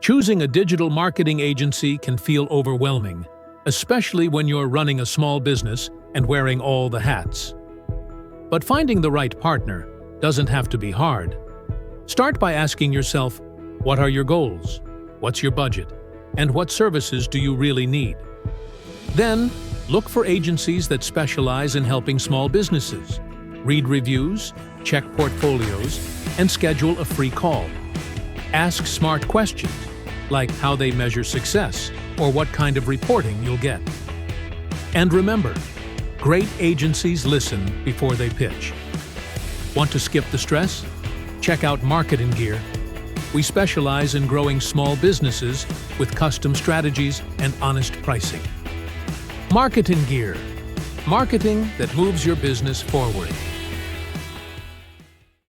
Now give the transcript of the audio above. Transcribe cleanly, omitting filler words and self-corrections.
Choosing a digital marketing agency can feel overwhelming, especially when you're running a small business and wearing all the hats. But finding the right partner doesn't have to be hard. Start by asking yourself, what are your goals? What's your budget? And what services do you really need? Then, look for agencies that specialize in helping small businesses. Read reviews, check portfolios, and schedule a free call. Ask smart questions, like how they measure success or what kind of reporting you'll get. And remember, great agencies listen before they pitch. Want to skip the stress? Check out MarketinGear. We specialize in growing small businesses with custom strategies and honest pricing. MarketinGear, marketing that moves your business forward.